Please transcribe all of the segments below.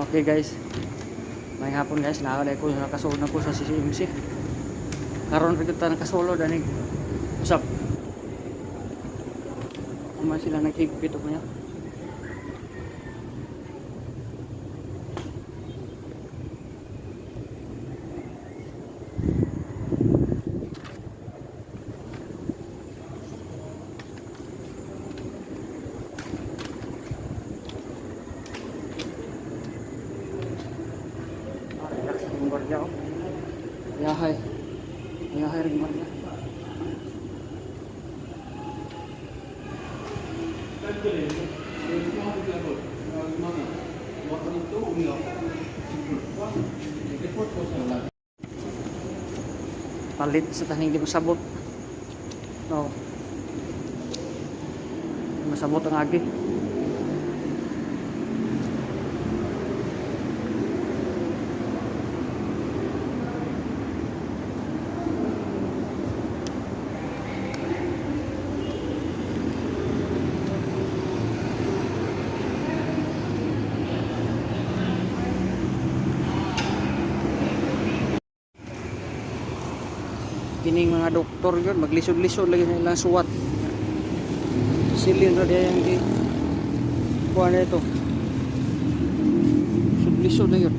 Okay guys, may hapon guys, nakasulod na ko sa CCMC. Karon rin kita nakasulod, aning usap. Kuma sila naghigpit ako niya. Guardia, yahay rin guardia. Palit sa taning di masabot. No. Masabot ang agi. Kining mga doktor yun, maglisod-lisod lagi na ilang suwat. Silin na diya yung kuha na ito. Lisod-lisod na yun.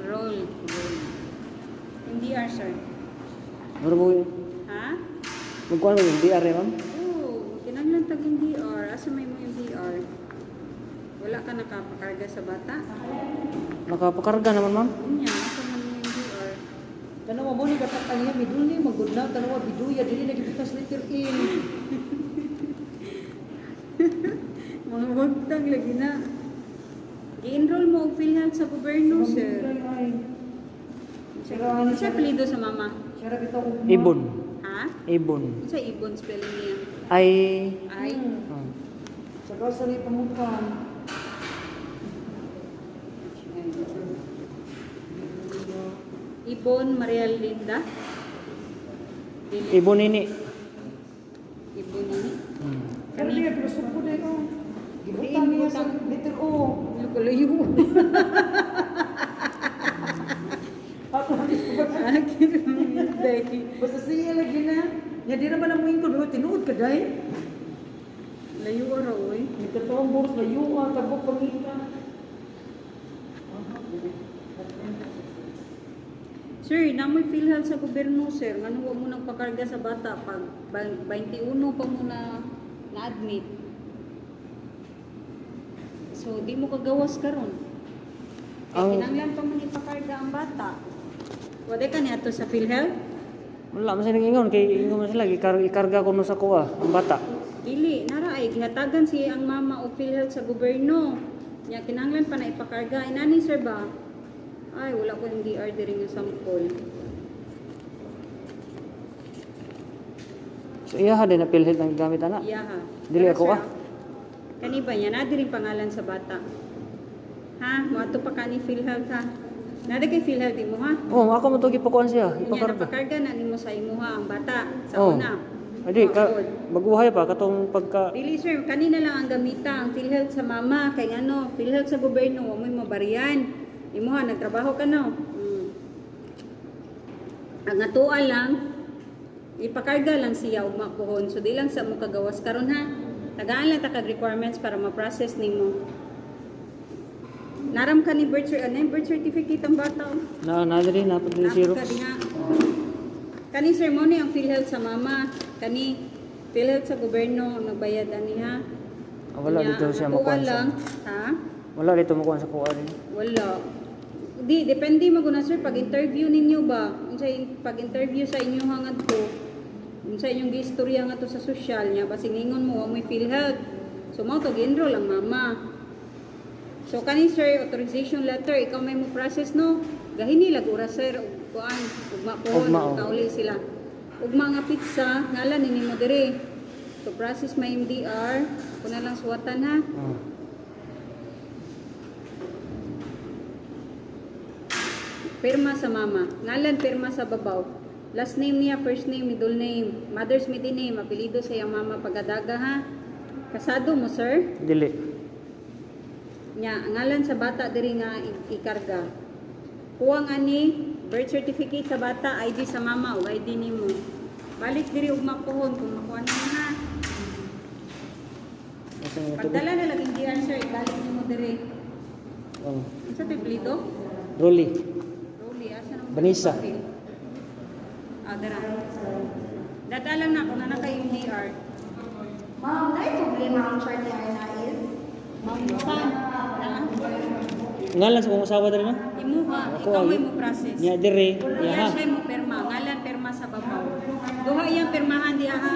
Roll. Yung DR, sir. Ano mo yun? Ha? Magkuha mo yung DR eh, ma'am? Oo, kinaglan tag yung DR. Asa may mo yung DR? Wala ka nakapakarga sa bata? Nakapakarga naman, ma'am? Yun yan, asa man yung DR? Tanawa mo ni katakal niya, midul ni magudlaw, tanawa biduya, dili nagibitas liter in. Mga wagtang lagi na. I-enroll mo og PhilHealth sa gobyerno, sir. Sa apelido sa mama? Siya bitaw ugma. Ibon. Ha? Ibon. Sa ibon spelling niya. Ay... Ay. Oh. Sa grocery pamukan. Ibon Maria Linda. Ibon ini. Ibon ini. Pero niya, pilusok ko na ito. Gibutan niya sa liter O. Lukulayo. Ako hindi ko ba? Basta siya lagi na. Nya di naman ang muing ko, tinuod ka dahi. Layo ka raw eh. Nagkatawang boros na yuwa, tabok pangita. Sir, namoy PhilHealth sa gobyerno, sir. Ngano wa mo nagpakarga sa bata pag 21 pa mo na-admit. So, di mo kagawas karon. Kaya kinanglan pa man ipakarga ang bata. Wala ka niya to sa PhilHealth? Wala, masaya nag-ingon. Kaya ingon mo sila, ikarga ko no sa kuha, ang bata. Dili, nara ay gihatagan si ang mama o PhilHealth sa gobyerno. Nya kinanglan pa na ipakarga. Inani, sir ba? Ay, wala ko yung DR diri nga sample. So, iya ha din na PhilHealth ang gamit, ana? Iya ha. Dili ako ah. Kani ba yan? Nadi rin pangalan sa bata. Ha? Mato pa ka ni PhilHealth ha? Nadi kay PhilHealth mo ha? Oo, ako mo ito gipakuan siya. Ipakarga. Ipakarga. Napakarga na ni mo sa imo ha ang bata. Sa Oo. una. Adi, baguhay pa, katong pagka... Dili sir, kanina lang ang gamita ang PhilHealth sa mama. Kay ano, PhilHealth sa gobyerno, wa mo mabariyan. Imo ha, nagtrabaho ka no? Ang atuan lang, ipakarga lang siya ug makuhon. So di lang sa mo kagawas karon ha. Tagaan lang ta kag requirements para ma-process nimo. Naram ka ni birth certificate ang bata. Oh. Na diri na pud Xerox. Kadi nga. Kani ceremony ang PhilHealth sa mama, kani PhilHealth sa gobyerno ang nagbayad ani ha. Wala Kanya, dito siya ang kuha makuha lang, sa. ha? Wala dito makuha sa kuha rin. Wala. Di depende maguna sir pag interview ninyo ba. Unsay pag interview sa inyo hangad to. Unsa inyong giistorya nga to sa social niya basi ningon mo wa mo'y PhilHealth. So mao to gi-enroll ang mama. So kani sir authorization letter ikaw may mo process no. Gahini lagura sir ug kuan ugma pohon Ugma, oh. kauli sila. Ugma nga pizza ngalan ni mo dire. To process my MDR, ko na lang suwatan ha. Oh. Pirma sa mama. Ngalan pirma sa babaw. Last name niya, first name, middle name, mother's maiden name, apelido sa iyang mama pagadaga ha. Kasado mo sir? Dili. Nya, ngalan sa bata diri nga ikarga. Kuwang ani, birth certificate sa bata, ID sa mama o ID nimo. Balik diri ug mapuhon kung makuha na ha. Asa nga to? Pagdala na lang hindi answer, ibalik nimo diri. Oh. Unsa to apelido? Rolly. Rolly, asa nang Vanessa. Ah, dara. Dadalang na ako na naka-MDR. Ma'am, may problema ang chart ni Arna is? Saan? Ngalan sa kong asawa diri na? Imuha, Ako, ikaw may ay- mo process. Nya diri. Iya Yaha. siya mo perma, ngalan perma sa babaw. Duha iyang permahan di aha.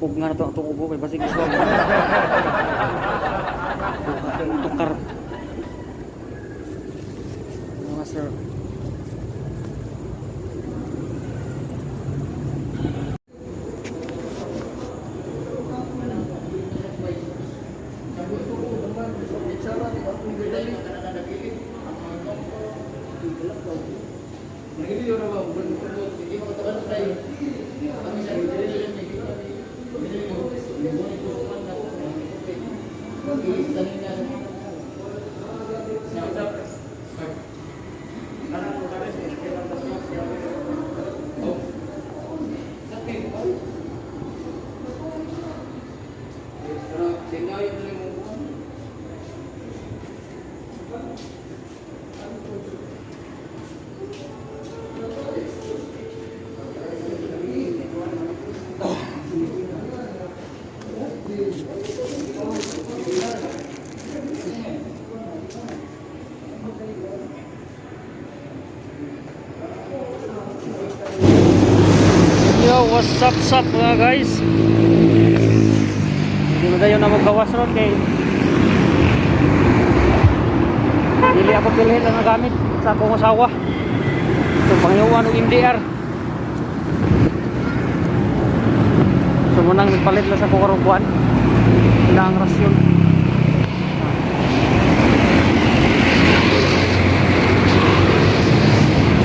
Pug nga na to ang tukubo kay basig iswa. Tukar. Mga sir. Yo, what's up mga guys? Hindi mo tayo na magkawas ron kay dili ako pilhin lang ang gamit sa akong asawa. Ito pangyawan ng MDR. So munang nagpalit lang sa akong karubuan. Ina ang rasyon.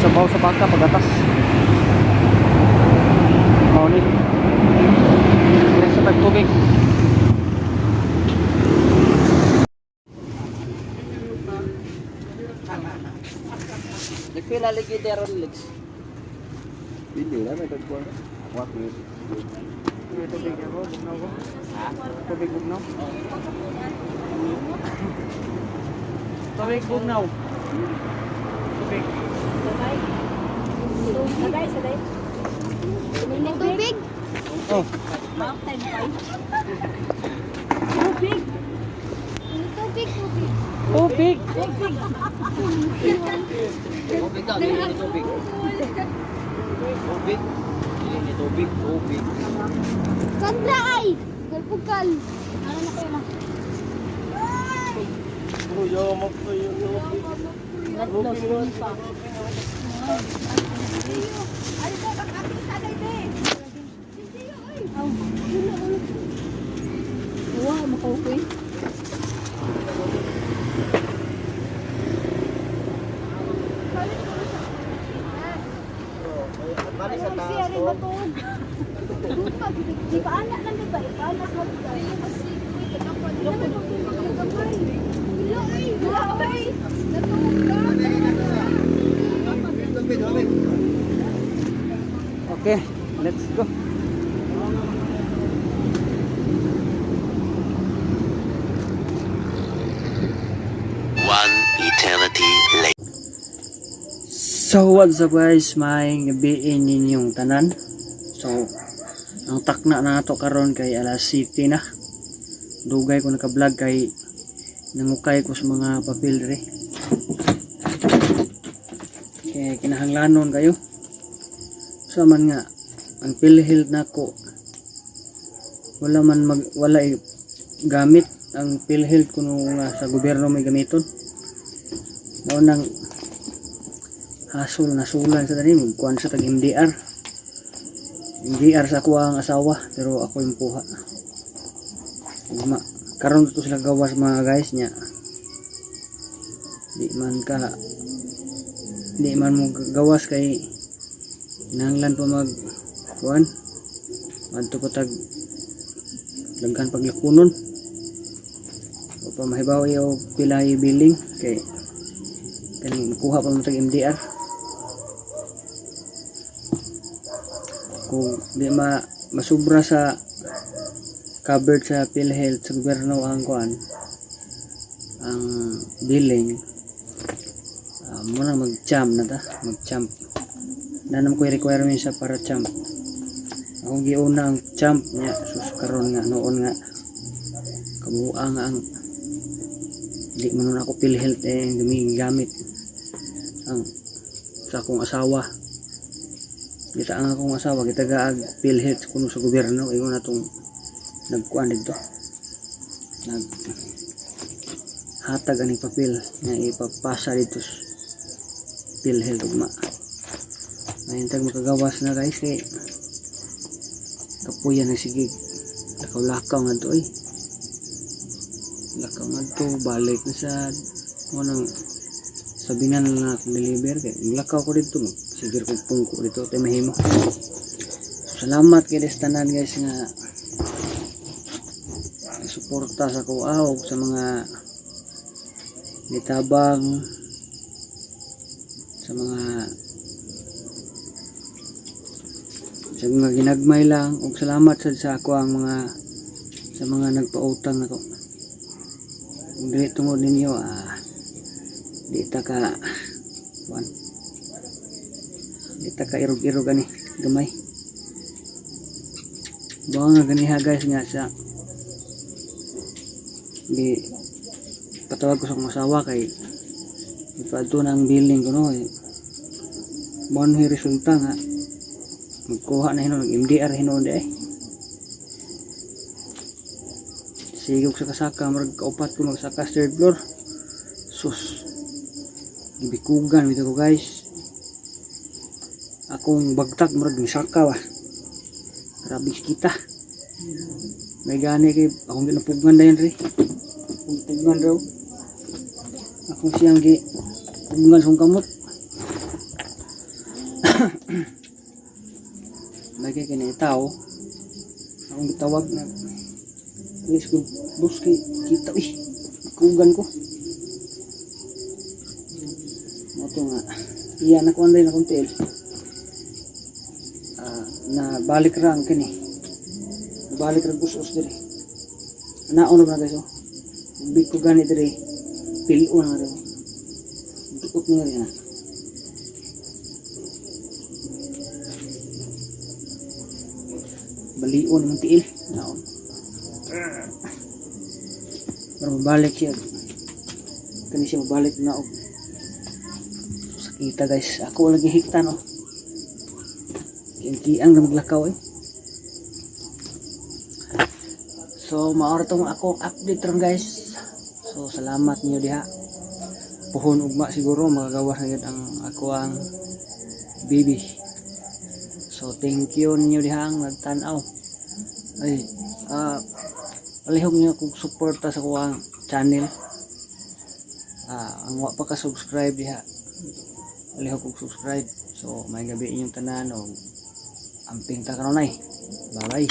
Sabaw sa bangka pagatas. Mau ni. Ini sa tagtubig. Nagpila lagi teron Lex. Hindi na, may tagpuan. What will Tubig ako, bugnaw ko. Tubig bugnaw. Tubig bugnaw. Tubig. Sabay, sabay. Tubig? Oh, Mountain pipe. Tubig, tubig. tubig. Tubig daw, hindi tubig. Tubig. Hindi tubig, tubig. Sandra ay! Galpugal. Ano na kayo na? Wow, makaukoy. Siya rin matulog. Di ba anak lang di ba? Ipaanak mo di ba? Okay, let's go. One eternity later. So what's up guys, may gabiin ninyong tanan. So ang takna na nato karon kay alas 7 na. Dugay ko naka-vlog kay nangukay ko sa mga papel diri. Kaya kinahanglanon kayo. So man nga ang PhilHealth nako wala gamit ang PhilHealth kuno nga sa gobyerno may gamiton. Mao nang hasol na sulan sa tani magkuan sa tag MDR sa ako ang asawa pero ako yung puha karon to sila gawas mga guys nya di man mo gawas kay nanglan pa mag kuan adto ko tag daghan paglakunon o pa mahibaw iyo pila billing kay kani kuha pa mo tag MDR kung di masubra sa covered sa PhilHealth sa gobyerno ang kuan ang billing muna mag-champ na ta mag-champ nanam ko requirement sa para champ akong giuna ang champ niya sus karon nga noon nga kabuang ang di man ako PhilHealth gamit ang sa akong asawa kita ang akong asawa kita gaag PhilHealth kuno sa gobyerno ingon natong nagkuan dito nag hatag aning papel nga ipapasa dito sa PhilHealth ugma mahintag makagawas na guys kay kapuyan na sige lakaw-lakaw nga to lakaw nga to balik na sa nang sabinan na deliver kay lakaw ko dito sigir kong pungko dito tayo mahimo. Salamat kay destanan guys nga suporta sa kuaw sa mga nitabang sa mga ginagmay lang ug salamat sa ako ang sa mga nagpautang nako kung dili tungod ninyo di ta ka irog-irog ani gamay bawa nga ganiha guys nga sa di patawag ko sa akong asawa kay ipadto na ang billing ko no mo no resulta nga magkuha na hinon MDR hinon di sigog sa kasaka marag kaupat ko magsaka third floor sus gibikugan dito ko guys akong bagtak marag misaka rabis kita may gani kay akong ginapugan dayon ri pugan raw akong siyang pugan sa kamot may kay kinitao akong gitawag na please ko buski kita pugan ko moto nga iyan ako anday na kontel na balik rang kani balik rang busos diri naon na guys big ko gani diri pilo na daw duot nga rin balion ng tiil. Naon. Pero mabalik siya. Kani siya mabalik na og sakita guys. Ako lagi hikta no. Kiang na maglakaw eh. So maor tong ako update ron guys. So salamat niyo diha. Puhon ugma siguro magagawa na yun ang ako ang baby. So thank you ninyo diha ang nagtanaw. Ay palihog niyo kung suporta sa kuwang channel. Ang wa pa ka subscribe diha. Palihog kog subscribe. So may gabi inyong tanan o amping ta kanunay. Bye bye.